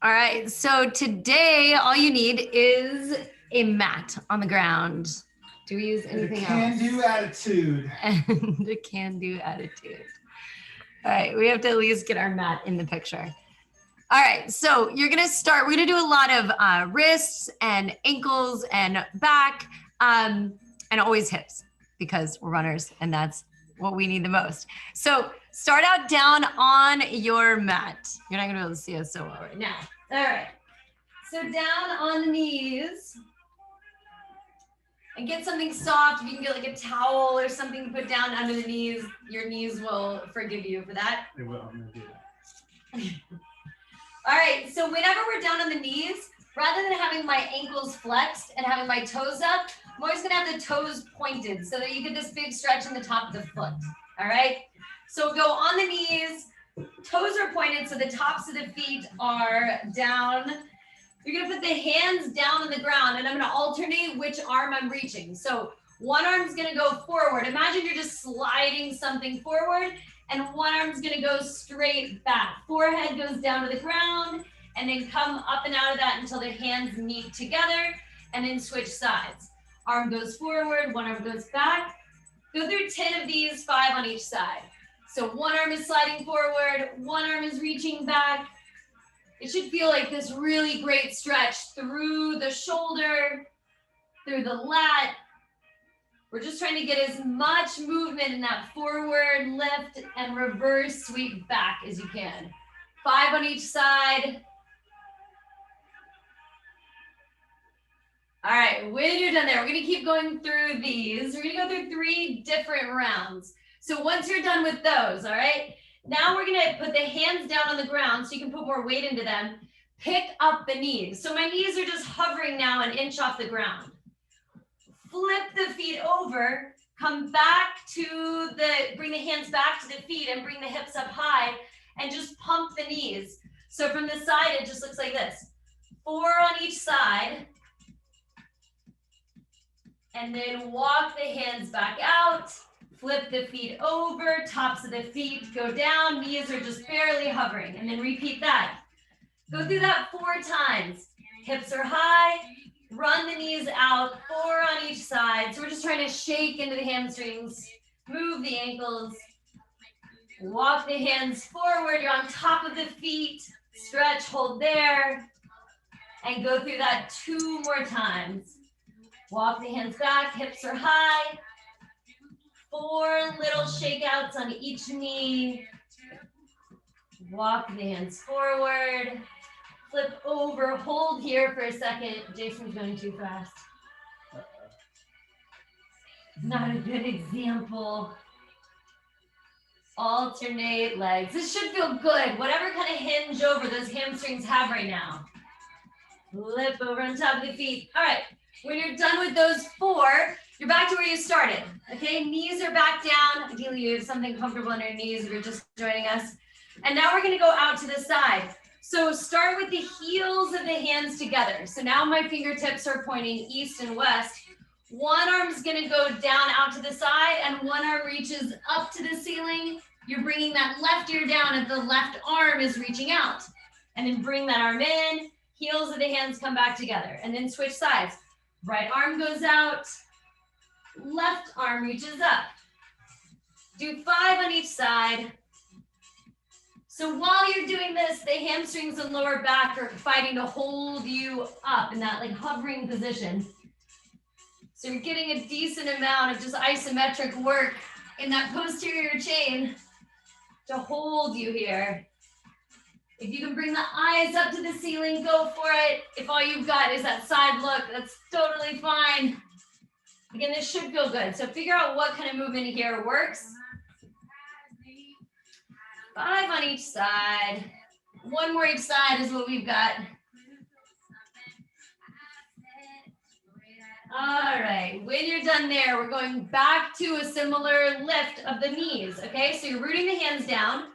All right, so today all you need is a mat on the ground. Do we use anything else? Can-do attitude. And a can-do attitude. All right, we have to at least get our mat in the picture. All right, so you're gonna start, we're gonna do a lot of wrists and ankles and back and always hips because we're runners and that's what we need the most. So start out down on your mat. You're not gonna be able to see us so well right now. All right, so down on the knees and get something soft. If you can get like a towel or something to put down under the knees, your knees will forgive you for that. They will, I'm gonna do that. All right, so whenever we're down on the knees, rather than having my ankles flexed and having my toes up, I'm always gonna have the toes pointed so that you get this big stretch in the top of the foot, all right? So go on the knees, toes are pointed so the tops of the feet are down. You're gonna put the hands down on the ground and I'm gonna alternate which arm I'm reaching. So one arm's gonna go forward. Imagine you're just sliding something forward and one arm's gonna go straight back. Forehead goes down to the ground and then come up and out of that until the hands meet together and then switch sides. Arm goes forward, one arm goes back. Go through 10 of these, 5 on each side. So one arm is sliding forward, one arm is reaching back. It should feel like this really great stretch through the shoulder, through the lat. We're just trying to get as much movement in that forward lift and reverse sweep back as you can. 5 on each side. All right, when you're done there, we're gonna keep going through these. We're gonna go through 3 different rounds. So once you're done with those, all right, now we're gonna put the hands down on the ground so you can put more weight into them. Pick up the knees. So my knees are just hovering now an inch off the ground. Flip the feet over, come back to bring the hands back to the feet and bring the hips up high and just pump the knees. So from the side, it just looks like this. 4 on each side. And then walk the hands back out. Flip the feet over, tops of the feet go down, knees are just barely hovering, and then repeat that. Go through that 4 times. Hips are high, run the knees out, 4 on each side. So we're just trying to shake into the hamstrings, move the ankles, walk the hands forward, you're on top of the feet, stretch, hold there, and go through that 2 more times. Walk the hands back, hips are high. 4 little shakeouts on each knee. Walk the hands forward. Flip over, hold here for a second. Jason's going too fast. Not a good example. Alternate legs. This should feel good. Whatever kind of hinge over those hamstrings have right now. Flip over on top of the feet. All right, when you're done with those 4, you're back to where you started, okay? Knees are back down. Ideally, you have something comfortable on your knees if you're just joining us. And now we're gonna go out to the side. So start with the heels of the hands together. So now my fingertips are pointing east and west. One arm's gonna go down out to the side and one arm reaches up to the ceiling. You're bringing that left ear down and the left arm is reaching out. And then bring that arm in, heels of the hands come back together. And then switch sides. Right arm goes out. Left arm reaches up. Do 5 on each side. So while you're doing this, the hamstrings and lower back are fighting to hold you up in that like hovering position. So you're getting a decent amount of just isometric work in that posterior chain to hold you here. If you can bring the eyes up to the ceiling, go for it. If all you've got is that side look, that's totally fine. Again, this should feel good. So figure out what kind of movement here works. 5 on each side. 1 more each side is what we've got. All right, when you're done there, we're going back to a similar lift of the knees, okay? So you're rooting the hands down,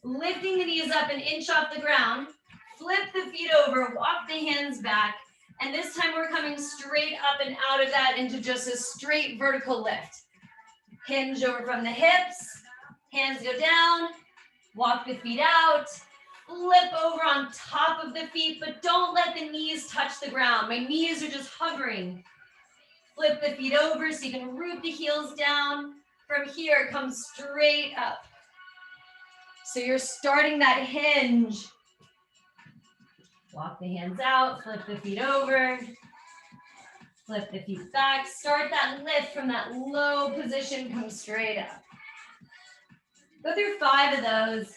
lifting the knees up an inch off the ground, flip the feet over, walk the hands back, and this time we're coming straight up and out of that into just a straight vertical lift. Hinge over from the hips, hands go down, walk the feet out, flip over on top of of the feet, but don't let the knees touch the ground. My knees are just hovering. Flip the feet over so you can root the heels down. From here, come straight up. So you're starting that hinge. Walk the hands out, flip the feet over. Flip the feet back. Start that lift from that low position, come straight up. Go through 5 of those.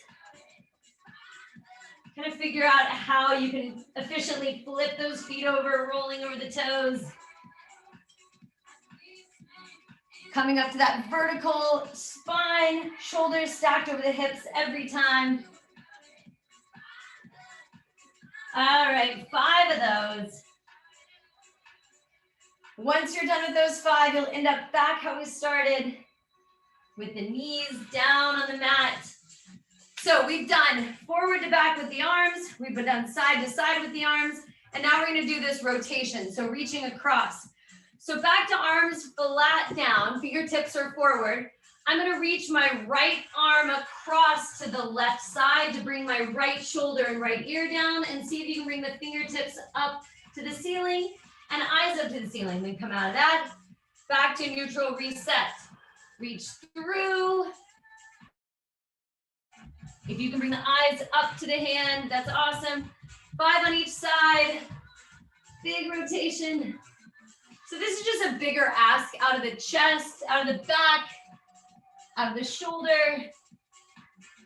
Kind of figure out how you can efficiently flip those feet over, rolling over the toes. Coming up to that vertical spine, shoulders stacked over the hips every time. All right, 5 of those. Once you're done with those 5, you'll end up back how we started, with the knees down on the mat. So we've done forward to back with the arms, we've been done side to side with the arms, and now we're gonna do this rotation, so reaching across. So back to arms flat down, fingertips are forward. I'm gonna reach my right arm across to the left side to bring my right shoulder and right ear down, and see if you can bring the fingertips up to the ceiling and eyes up to the ceiling. Then come out of that, back to neutral, reset. Reach through. If you can bring the eyes up to the hand, that's awesome. 5 on each side, big rotation. So this is just a bigger ask out of the chest, out of the back, out of the shoulder.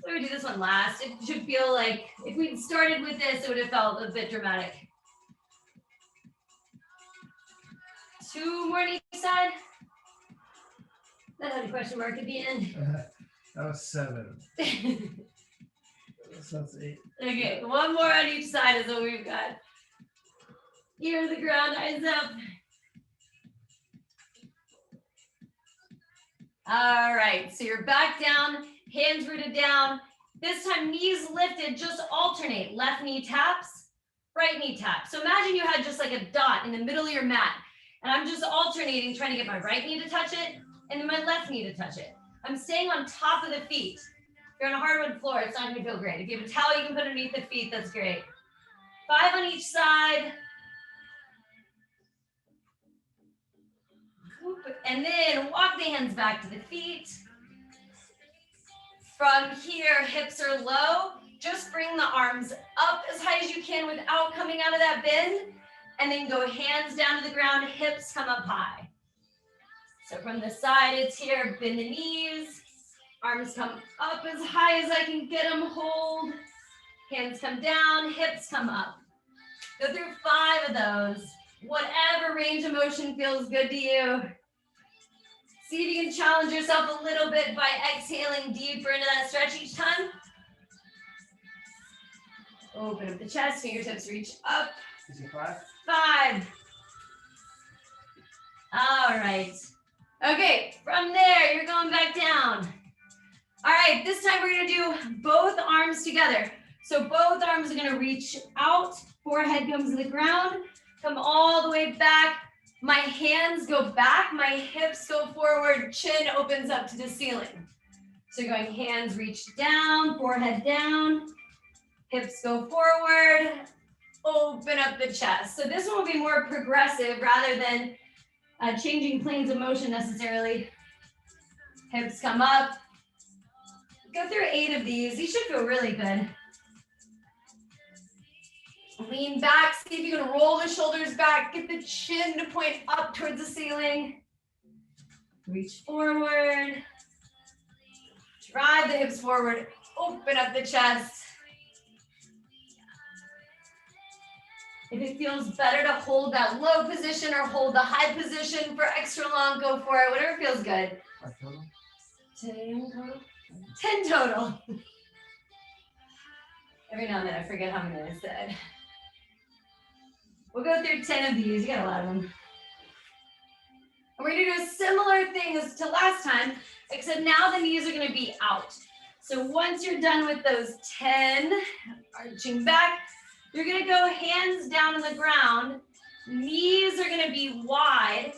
So we do this one last. It should feel like if we started with this, it would have felt a bit dramatic. 2 more on each side. That had a question mark at the end. That was 7. So that's 8. Okay, 1 more on each side is what we've got. Ear to the ground, eyes up. All right, so you're back down, hands rooted down. This time, knees lifted, just alternate. Left knee taps, right knee taps. So imagine you had just like a dot in the middle of your mat, and I'm just alternating, trying to get my right knee to touch it, and then my left knee to touch it. I'm staying on top of the feet. If you're on a hardwood floor, it's not gonna feel great. If you have a towel you can put underneath the feet, that's great. 5 on each side. And then walk the hands back to the feet. From here, hips are low. Just bring the arms up as high as you can without coming out of that bend. And then go hands down to the ground, hips come up high. So from the side, it's here, bend the knees. Arms come up as high as I can get them, hold. Hands come down, hips come up. Go through 5 of those. Whatever range of motion feels good to you. See if you can challenge yourself a little bit by exhaling deeper into that stretch each time. Open up the chest, fingertips reach up. Is it 5? 5. All right. Okay, from there, you're going back down. All right, this time we're gonna do both arms together. So both arms are gonna reach out, forehead comes to the ground, come all the way back. My hands go back, my hips go forward, chin opens up to the ceiling. So you're going hands reach down, forehead down, hips go forward, open up the chest. So this one will be more progressive rather than changing planes of motion necessarily. Hips come up. Go through 8 of these. These should feel really good. Lean back, see if you can roll the shoulders back, get the chin to point up towards the ceiling. Reach forward. Drive the hips forward, open up the chest. If it feels better to hold that low position or hold the high position for extra long, go for it, whatever feels good. 10 total? 10 total. Every now and then I forget how many I said. We'll go through 10 of these. You got a lot of them. And we're going to do a similar thing as to last time, except now the knees are going to be out. So once you're done with those 10, arching back, you're going to go hands down on the ground. Knees are going to be wide.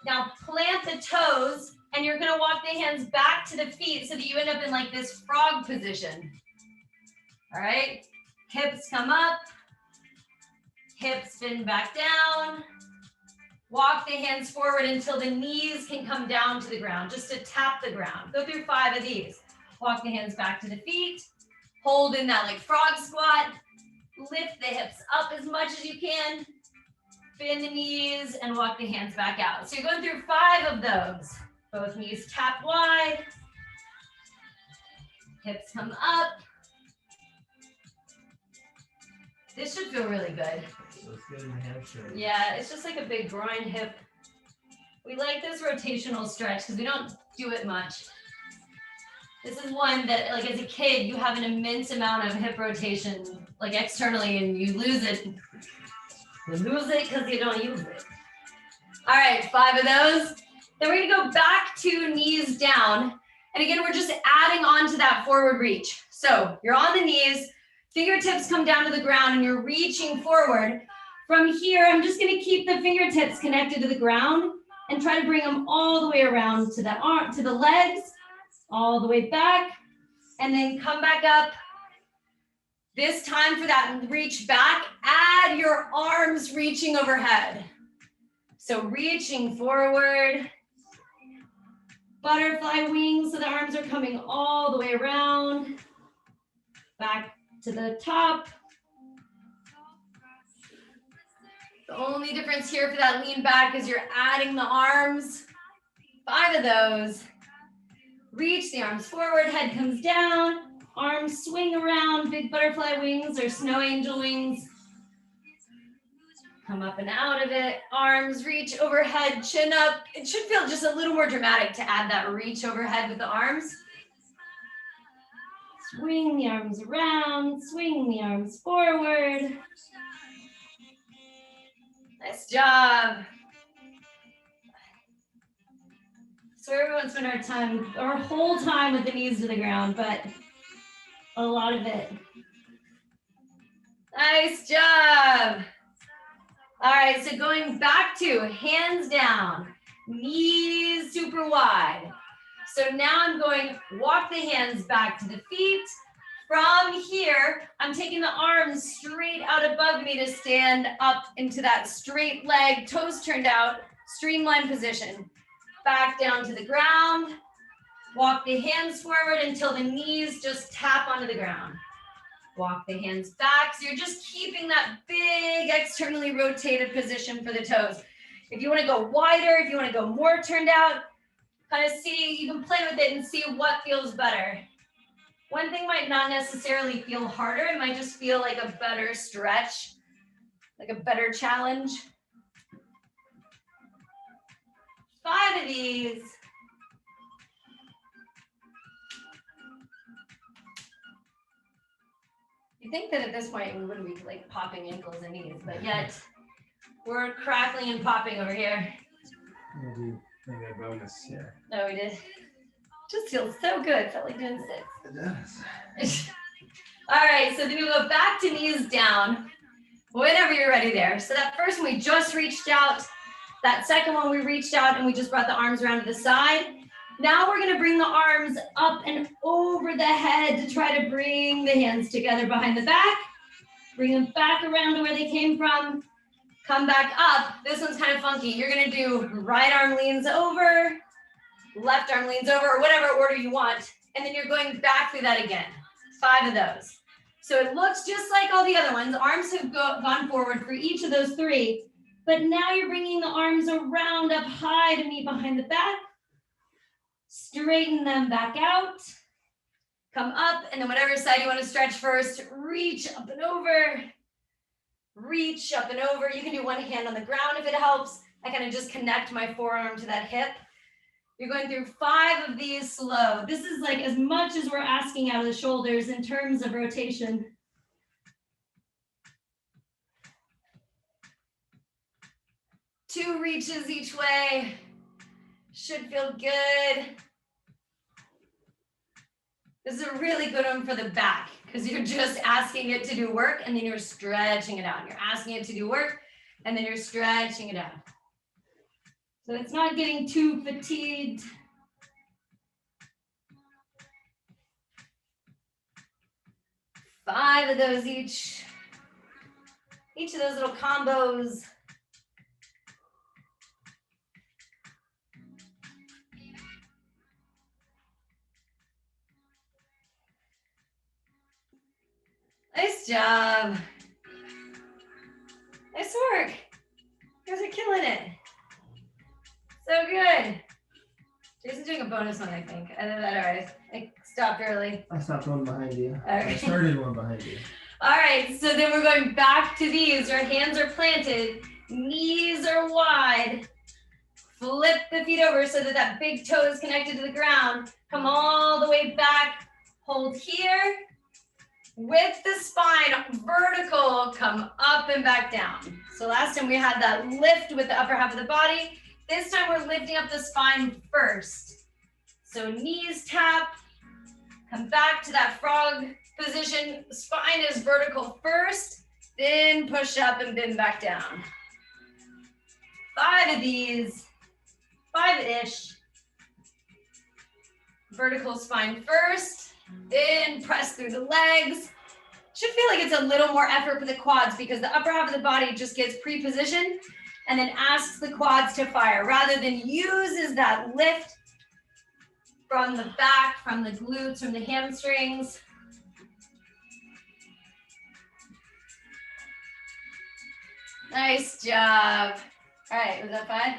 Now plant the toes, and you're going to walk the hands back to the feet so that you end up in like this frog position. All right? Hips come up. Hips spin back down. Walk the hands forward until the knees can come down to the ground, just to tap the ground. Go through 5 of these. Walk the hands back to the feet. Hold in that like frog squat. Lift the hips up as much as you can. Bend the knees and walk the hands back out. So you're going through 5 of those. Both knees tap wide. Hips come up. This should feel really good. So it's good in the hamstring. Yeah, it's just like a big groin hip. We like this rotational stretch because we don't do it much. This is one that, like as a kid, you have an immense amount of hip rotation, like externally, and you lose it. You lose it because you don't use it. All right, 5 of those. Then we're gonna go back to knees down. And again, we're just adding on to that forward reach. So you're on the knees, fingertips come down to the ground and you're reaching forward. From here, I'm just gonna keep the fingertips connected to the ground and try to bring them all the way around to the arm, to the legs, all the way back, and then come back up. This time for that reach back, add your arms reaching overhead. So reaching forward, butterfly wings, so the arms are coming all the way around, back to the top. The only difference here for that lean back is you're adding the arms. 5 of those. Reach the arms forward, head comes down, arms swing around, big butterfly wings or snow angel wings. Come up and out of it. Arms reach overhead, chin up. It should feel just a little more dramatic to add that reach overhead with the arms. Swing the arms around, swing the arms forward. Nice job. So everyone spent our whole time with the knees to the ground, but a lot of it. Nice job. All right, so going back to hands down, knees super wide. So now I'm going walk the hands back to the feet. From here, I'm taking the arms straight out above me to stand up into that straight leg, toes turned out, streamline position. Back down to the ground. Walk the hands forward until the knees just tap onto the ground. Walk the hands back. So you're just keeping that big externally rotated position for the toes. If you want to go wider, if you want to go more turned out, kind of see, you can play with it and see what feels better. One thing might not necessarily feel harder. It might just feel like a better stretch, like a better challenge. 5 of these. You think that at this point we wouldn't be like popping ankles and knees, but yet we're crackling and popping over here. We'll do maybe a bonus here. Oh, we did. Just feels so good. Felt like doing 6. It does. All right, so then we go back to knees down whenever you're ready there. So that first one we just reached out. That second one we reached out and we just brought the arms around to the side. Now we're gonna bring the arms up and over the head to try to bring the hands together behind the back. Bring them back around to where they came from. Come back up. This one's kind of funky. You're gonna do right arm leans over, left arm leans over, or whatever order you want. And then you're going back through that again. 5 of those. So it looks just like all the other ones. Arms have gone forward for each of those 3. But now you're bringing the arms around up high to meet behind the back. Straighten them back out. Come up, and then whatever side you want to stretch first, reach up and over. Reach up and over. You can do one hand on the ground if it helps. I kind of just connect my forearm to that hip. You're going through 5 of these slow. This is like as much as we're asking out of the shoulders in terms of rotation. Two reaches each way. Should feel good. This is a really good one for the back because you're just asking it to do work and then you're stretching it out. You're asking it to do work and then you're stretching it out. So it's not getting too fatigued. 5 of those each. Each of those little combos. Nice job. Nice work. You guys are killing it. So good. Jason's doing a bonus one, I think. I did that all right. I stopped early. I stopped one behind you. Okay. I started one behind you. All right, so then we're going back to these. Our hands are planted, knees are wide. Flip the feet over so that that big toe is connected to the ground. Come all the way back. Hold here. With the spine vertical, come up and back down. So last time we had that lift with the upper half of the body. This time we're lifting up the spine first. So knees tap, come back to that frog position. Spine is vertical first, then push up and bend back down. 5 of these, 5-ish. Vertical spine first, then press through the legs. Should feel like it's a little more effort for the quads because the upper half of the body just gets pre-positioned and then asks the quads to fire rather than uses that lift from the back, from the glutes, from the hamstrings. Nice job. All right, was that 5?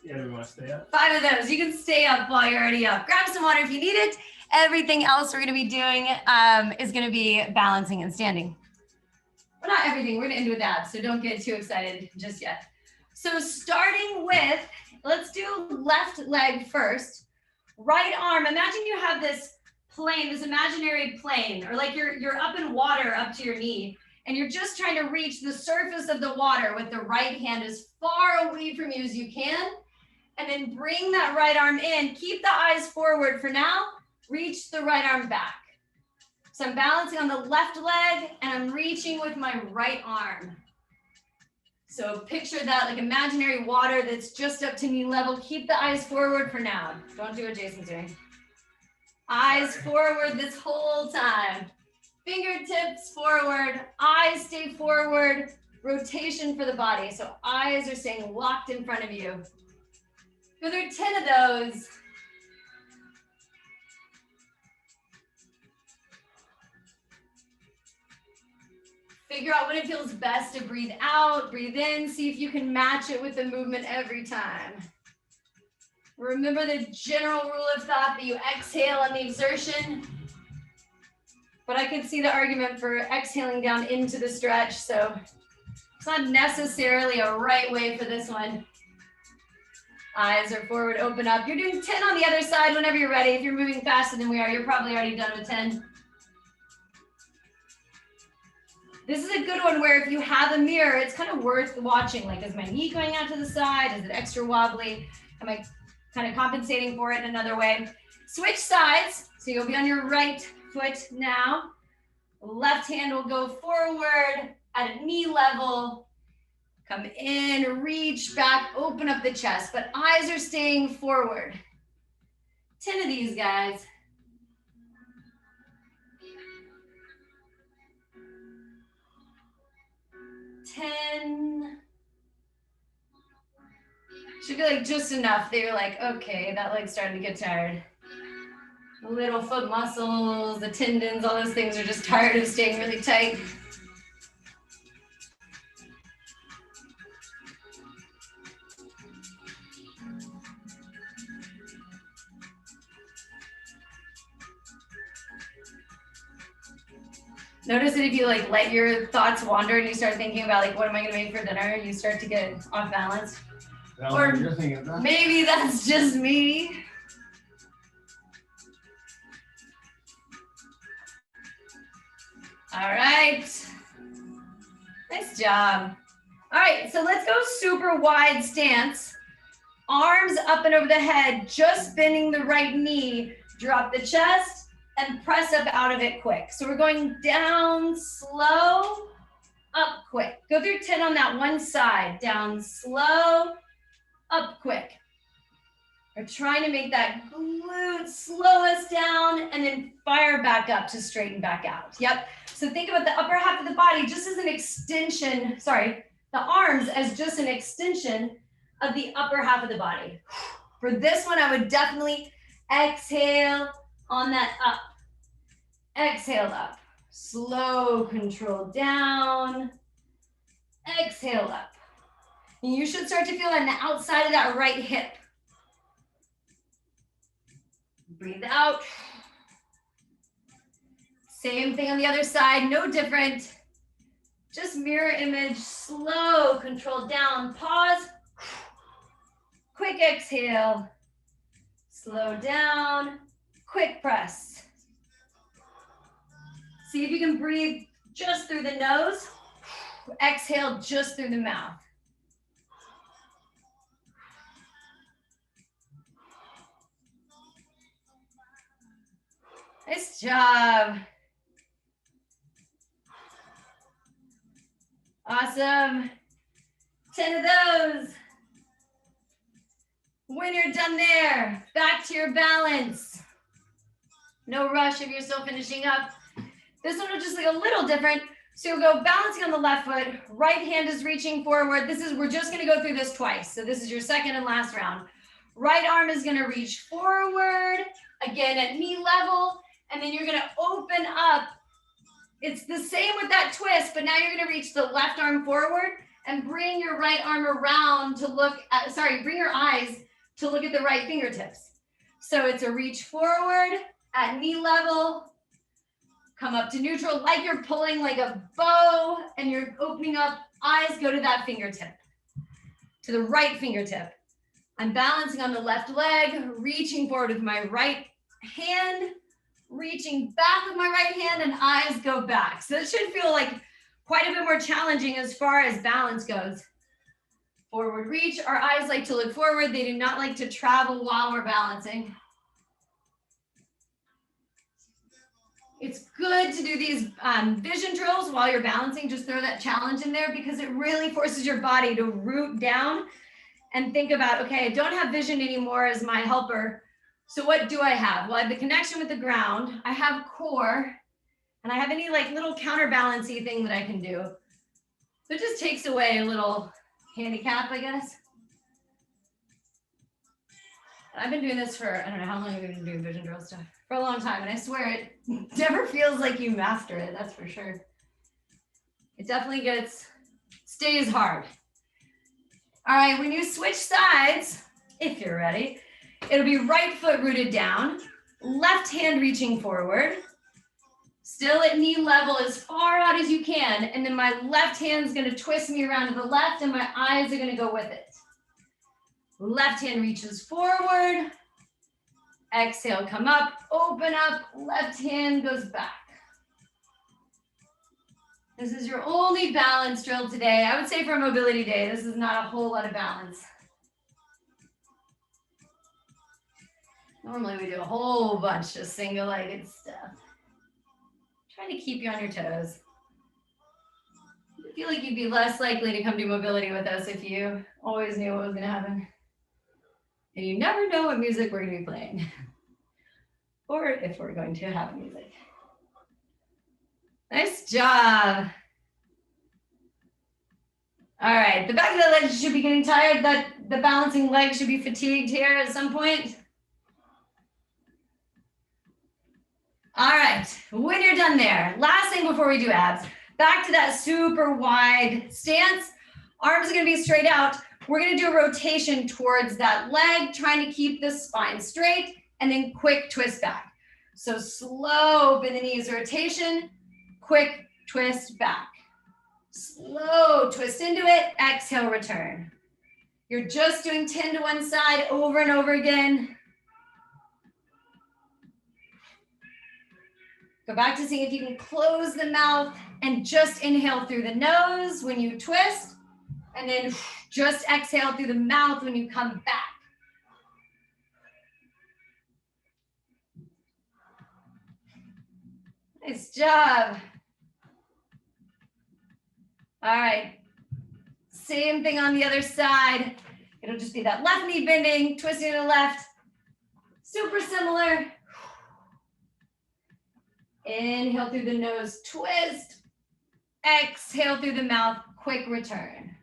Yeah, we want to stay up. 5 of those. You can stay up while you're already up. Grab some water if you need it. Everything else we're going to be doing is going to be balancing and standing. Well, not everything. We're going to end with abs, so don't get too excited just yet. So starting with, let's do left leg first. Right arm. Imagine you have this plane, this imaginary plane, or like you're up in water up to your knee, and you're just trying to reach the surface of the water with the right hand as far away from you as you can. And then bring that right arm in. Keep the eyes forward for now. Reach the right arm back. So I'm balancing on the left leg and I'm reaching with my right arm. So picture that like imaginary water that's just up to knee level. Keep the eyes forward for now. Don't do what Jason's doing. Eyes forward this whole time. Fingertips forward, eyes stay forward. Rotation for the body. So eyes are staying locked in front of you. Go through 10 of those. Figure out when it feels best to breathe out, breathe in, see if you can match it with the movement every time. Remember the general rule of thought that you exhale on the exertion, but I can see the argument for exhaling down into the stretch, so it's not necessarily a right way for this one. Eyes are forward, open up. You're doing 10 on the other side whenever you're ready. If you're moving faster than we are, you're probably already done with 10. This is a good one where if you have a mirror, it's kind of worth watching. Like, is my knee going out to the side? Is it extra wobbly? Am I kind of compensating for it in another way? Switch sides. So you'll be on your right foot now. Left hand will go forward at a knee level. Come in, reach back, open up the chest, but eyes are staying forward. 10 of these, guys. Should be like just enough. They were like, okay, that leg's starting to get tired. Little foot muscles, the tendons, all those things are just tired of staying really tight. Notice that if you like let your thoughts wander and you start thinking about like, what am I gonna make for dinner? You start to get off balance. Or you're thinking of that? Maybe that's just me. All right. Nice job. All right, so let's go super wide stance. Arms up and over the head, just bending the right knee. Drop the chest and press up out of it quick. So we're going down slow, up quick. Go through 10 on that one side. Down slow, up quick. We're trying to make that glute slow us down and then fire back up to straighten back out. Yep. So think about the upper half of the body just as an extension, sorry, the arms as just an extension of the upper half of the body. For this one, I would definitely exhale on that up. Exhale up. Slow control down. Exhale up. And you should start to feel on the outside of that right hip. Breathe out. Same thing on the other side, no different. Just mirror image, slow control down, pause. Quick exhale. Slow down, quick press. See if you can breathe just through the nose. Exhale just through the mouth. Nice job. Awesome. 10 of those. When you're done there, back to your balance. No rush if you're still finishing up. This one will just look a little different. So you'll go balancing on the left foot, right hand is reaching forward. We're just gonna go through this twice. So this is your second and last round. Right arm is gonna reach forward, again at knee level, and then you're gonna open up. It's the same with that twist, but now you're gonna reach the left arm forward and bring your right arm around to look at, bring your eyes to look at the right fingertips. So it's a reach forward at knee level, come up to neutral like you're pulling like a bow and you're opening up, eyes go to that fingertip, to the right fingertip. I'm balancing on the left leg, reaching forward with my right hand, reaching back with my right hand and eyes go back. So it should feel like quite a bit more challenging as far as balance goes. Forward reach, our eyes like to look forward. They do not like to travel while we're balancing. It's good to do these vision drills while you're balancing. Just throw that challenge in there because it really forces your body to root down and think about, okay, I don't have vision anymore as my helper. So what do I have? Well, I have the connection with the ground. I have core, and I have any like little counterbalancy thing that I can do. So it just takes away a little handicap, I guess. I've been doing this for, I don't know how long I've been doing vision drill stuff, for a long time. And I swear it never feels like you master it, that's for sure. It definitely stays hard. All right, when you switch sides, if you're ready, it'll be right foot rooted down, left hand reaching forward, still at knee level as far out as you can. And then my left hand's gonna twist me around to the left and my eyes are gonna go with it. Left hand reaches forward. Exhale, come up, open up, left hand goes back. This is your only balance drill today. I would say for a mobility day, this is not a whole lot of balance. Normally we do a whole bunch of single-legged stuff. Trying to keep you on your toes. I feel like you'd be less likely to come do mobility with us if you always knew what was gonna happen. And you never know what music we're gonna be playing. Or if we're going to have music. Nice job. All right, the back of the legs should be getting tired. The balancing leg should be fatigued here at some point. All right, when you're done there, last thing before we do abs, back to that super wide stance. Arms are gonna be straight out. We're gonna do a rotation towards that leg, trying to keep the spine straight, and then quick twist back. So slow bend the knees rotation, quick twist back. Slow twist into it, exhale, return. You're just doing 10 to one side over and over again. Go back to seeing if you can close the mouth and just inhale through the nose when you twist, and then just exhale through the mouth when you come back. Nice job. All right, same thing on the other side. It'll just be that left knee bending, twisting to the left. Super similar. Inhale through the nose, twist. Exhale through the mouth, quick return.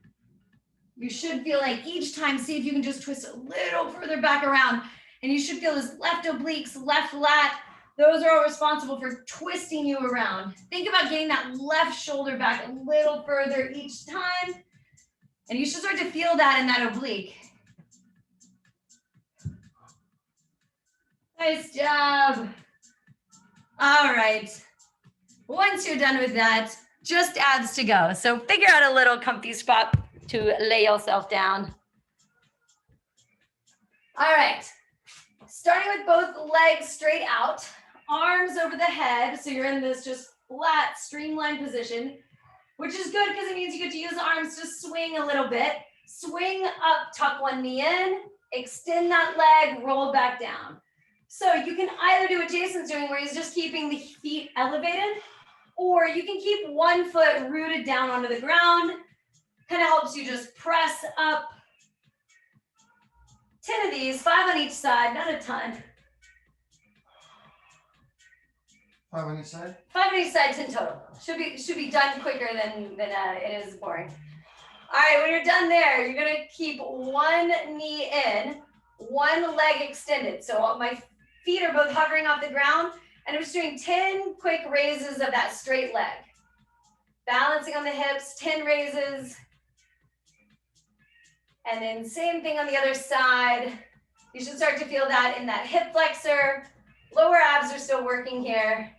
You should feel like each time, see if you can just twist a little further back around. And you should feel those left obliques, left lat. Those are all responsible for twisting you around. Think about getting that left shoulder back a little further each time. And you should start to feel that in that oblique. Nice job. All right. Once you're done with that, just abs to go. So figure out a little comfy spot to lay yourself down. All right. Starting with both legs straight out, arms over the head. So you're in this just flat, streamlined position, which is good because it means you get to use the arms to swing a little bit. Swing up, tuck one knee in, extend that leg, roll back down. So you can either do what Jason's doing, where he's just keeping the feet elevated, or you can keep one foot rooted down onto the ground. Kind of helps you just press up. 10 of these, 5 on each side, not a ton. 5 on each side? 5 on each side, 10 total. Should be done quicker than it is boring. All right, when you're done there, you're gonna keep one knee in, one leg extended. So my feet are both hovering off the ground, and I'm just doing 10 quick raises of that straight leg. Balancing on the hips, 10 raises. And then same thing on the other side. You should start to feel that in that hip flexor. Lower abs are still working here.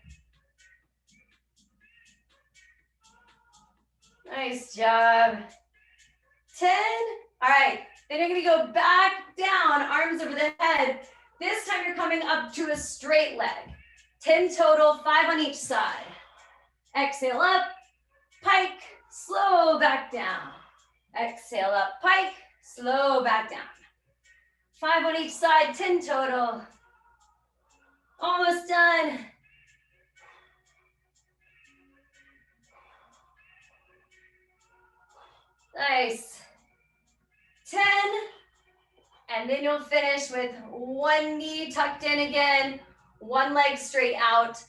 Nice job. 10. All right, then you're gonna go back down, arms over the head. This time you're coming up to a straight leg. 10 total, 5 on each side. Exhale up, pike, slow back down. Exhale up, pike, slow back down. 5 on each side, 10 total. Almost done. Nice. 10. And then you'll finish with one knee tucked in again, one leg straight out.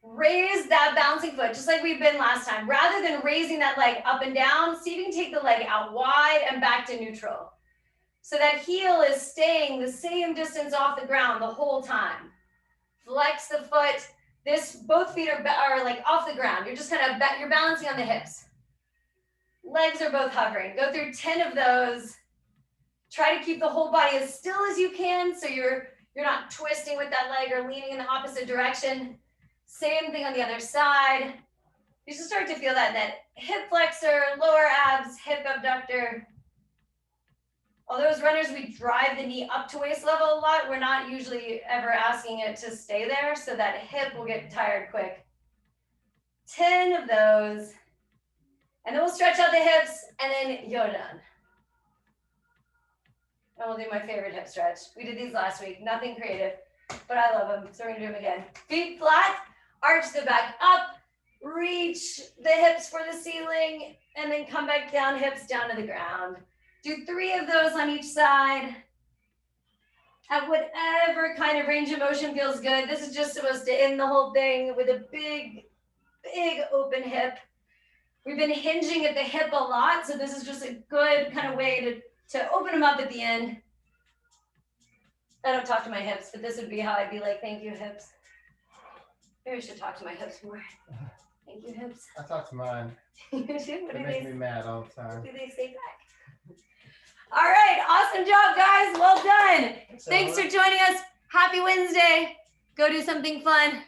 Raise that bouncing foot, just like we've been last time. Rather than raising that leg up and down, see if you can take the leg out wide and back to neutral. So that heel is staying the same distance off the ground the whole time. Flex the foot. Both feet are like off the ground. You're just kind of, you're balancing on the hips. Legs are both hovering. Go through 10 of those. Try to keep the whole body as still as you can, so you're not twisting with that leg or leaning in the opposite direction. Same thing on the other side. You should start to feel that hip flexor, lower abs, hip abductor. Although as runners, we drive the knee up to waist level a lot. We're not usually ever asking it to stay there, so that hip will get tired quick. 10 of those. And then we'll stretch out the hips, and then you're done. And we'll do my favorite hip stretch. We did these last week, nothing creative, but I love them, so we're gonna do them again. Feet flat, arch the back up, reach the hips for the ceiling, and then come back down, hips down to the ground. Do 3 of those on each side. At whatever kind of range of motion feels good. This is just supposed to end the whole thing with a big, big open hip. We've been hinging at the hip a lot, so this is just a good kind of way to open them up at the end. I don't talk to my hips, but this would be how I'd be like, thank you, hips. Maybe I should talk to my hips more. Thank you, hips. I talk to mine. You do? They make me mad all the time. What do they say back? All right, awesome job, guys. Well done. Thanks for joining us. Happy Wednesday. Go do something fun.